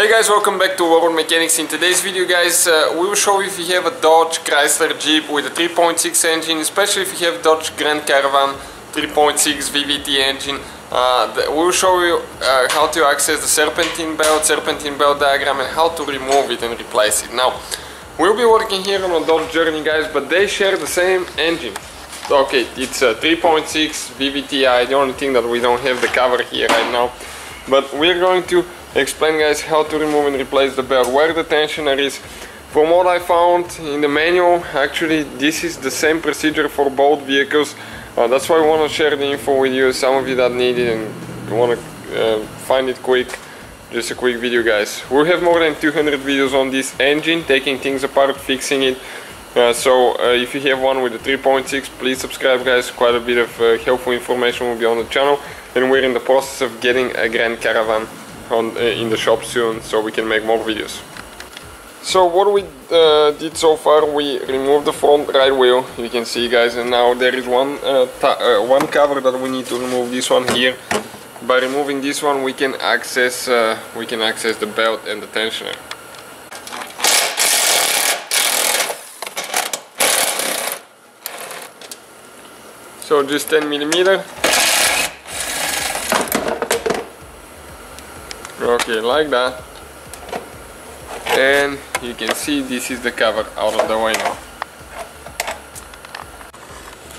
Hey guys, welcome back to World Mechanics. In today's video guys, we will show you if you have a Dodge, Chrysler, Jeep with a 3.6 engine, especially if you have Dodge Grand Caravan 3.6 VVT engine. We will show you how to access the serpentine belt diagram, and how to remove it and replace it. Now, we'll be working here on a Dodge Journey guys, but they share the same engine. Okay, it's a 3.6 VVTi, the only thing that we don't have the cover here right now. But we're going to explain guys how to remove and replace the belt, where the tensioner is. From what I found in the manual, actually this is the same procedure for both vehicles. That's why I want to share the info with you, some of you that need it and want to find it quick. Just a quick video guys. We have more than 200 videos on this engine, taking things apart, fixing it. So if you have one with the 3.6, please subscribe guys. Quite a bit of helpful information will be on the channel, and we're in the process of getting a Grand Caravan in the shop soon, so we can make more videos. So what we did so far, we removed the front right wheel, you can see guys, and now there is one cover that we need to remove, this one here. By removing this one we can access the belt and the tensioner. So just 10mm. Okay, like that. And you can see this is the cover out of the way now.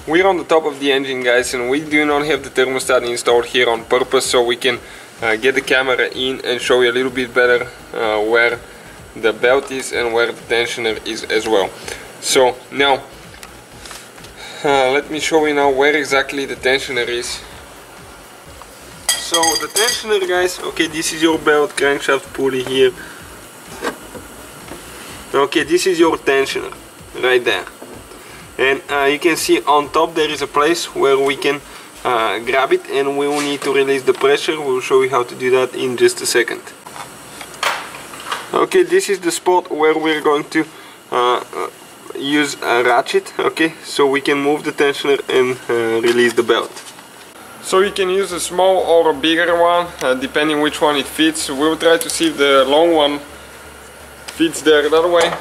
We're on the top of the engine guys, and we do not have the thermostat installed here on purpose, so we can get the camera in and show you a little bit better where the belt is and where the tensioner is as well. So now let me show you now where exactly the tensioner is. So the tensioner guys, okay, this is your belt crankshaft pulley here. Okay, this is your tensioner right there, and you can see on top there is a place where we can grab it, and we will need to release the pressure. We'll show you how to do that in just a second. Okay, this is the spot where we're going to use a ratchet, okay, so we can move the tensioner and release the belt. So you can use a small or a bigger one, depending which one it fits. We'll try to see if the long one fits there that way.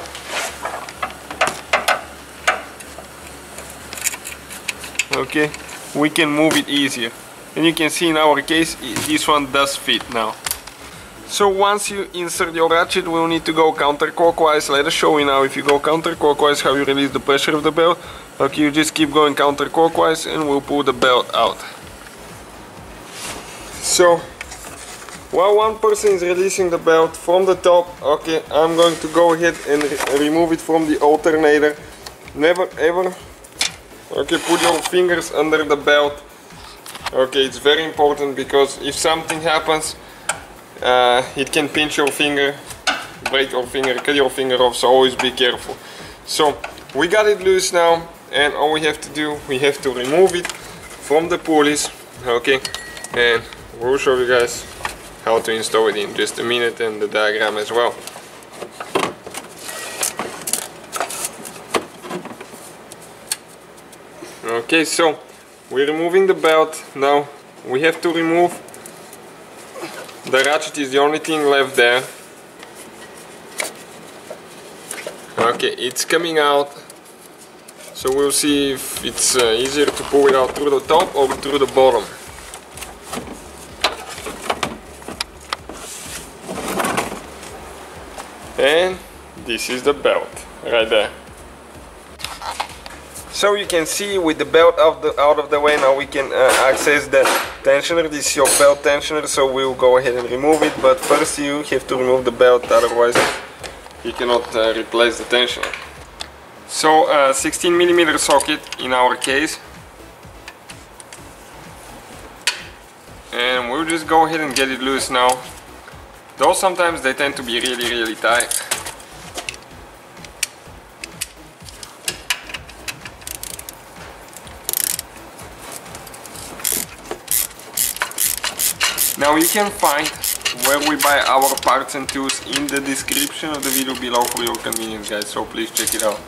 Okay, we can move it easier, and you can see in our case this one does fit now. So once you insert your ratchet, we'll need to go counterclockwise. Let us show you now, if you go counterclockwise, how you release the pressure of the belt. Okay, you just keep going counterclockwise and we'll pull the belt out. So while one person is releasing the belt from the top, okay, I'm going to go ahead and remove it from the alternator. Never ever, okay, put your fingers under the belt. Okay, it's very important, because if something happens, it can pinch your finger, break your finger, cut your finger off, so always be careful. So we got it loose now, and all we have to do, we have to remove it from the pulleys, okay, and we'll show you guys how to install it in just a minute, and the diagram as well. Okay, so we're removing the belt. Now we have to remove the ratchet, is the only thing left there. Okay, it's coming out, so we'll see if it's easier to pull it out through the top or through the bottom. And this is the belt right there. So you can see with the belt out of the way, now we can access the tensioner. This is your belt tensioner, so we'll go ahead and remove it, but first you have to remove the belt, otherwise you cannot replace the tensioner. So 16mm socket in our case, and we'll just go ahead and get it loose now. Though sometimes they tend to be really tight. Now you can find where we buy our parts and tools in the description of the video below for your convenience guys, so please check it out.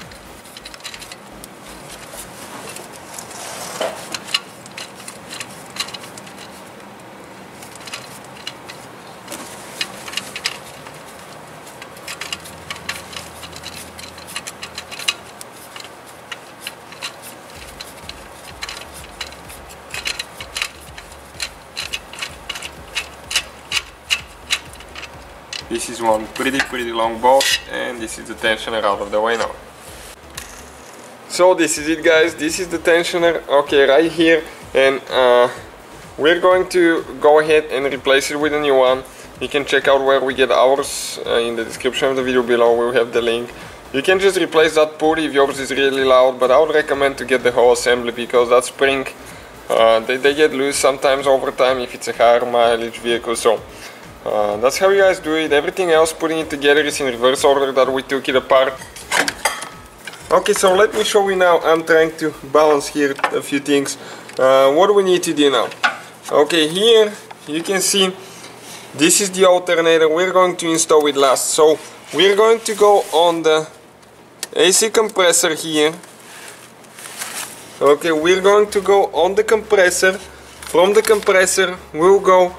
This is one pretty long bolt, and this is the tensioner out of the way now. So this is it, guys, this is the tensioner, okay, right here, and we're going to go ahead and replace it with a new one. You can check out where we get ours in the description of the video below. We'll have the link. You can just replace that pulley if yours is really loud, but I would recommend to get the whole assembly, because that spring they get loose sometimes over time if it's a higher mileage vehicle. So that's how you guys do it. Everything else, putting it together, is in reverse order that we took it apart. Okay, so let me show you now. I'm trying to balance here a few things. What do we need to do now? Okay, here you can see this is the alternator. We're going to install it last. So we're going to go on the AC compressor here. Okay, we're going to go on the compressor. From the compressor we'll go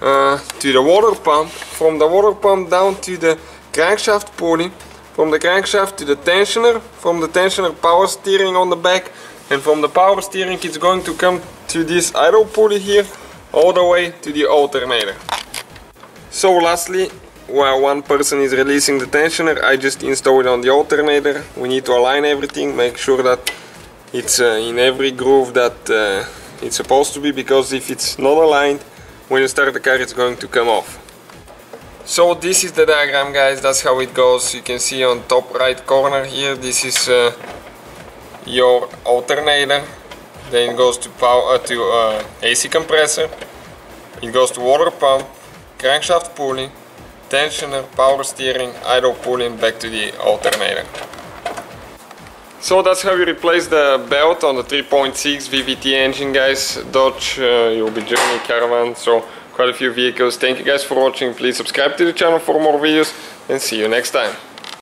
to the water pump. From the water pump down to the crankshaft pulley. From the crankshaft to the tensioner. From the tensioner, power steering on the back. And from the power steering it's going to come to this idle pulley here, all the way to the alternator. So lastly, while one person is releasing the tensioner, I just install it on the alternator. We need to align everything, make sure that it's in every groove that it's supposed to be, because if it's not aligned, when you start the car it's going to come off. So this is the diagram, guys, that's how it goes. You can see on top right corner here, this is your alternator. Then it goes to power AC compressor, it goes to water pump, crankshaft pulley, tensioner, power steering, idle pulley, and back to the alternator. So that's how you replace the belt on the 3.6 VVT engine, guys. Dodge, you'll be Journey, Caravan, so quite a few vehicles. Thank you guys for watching. Please subscribe to the channel for more videos, and see you next time.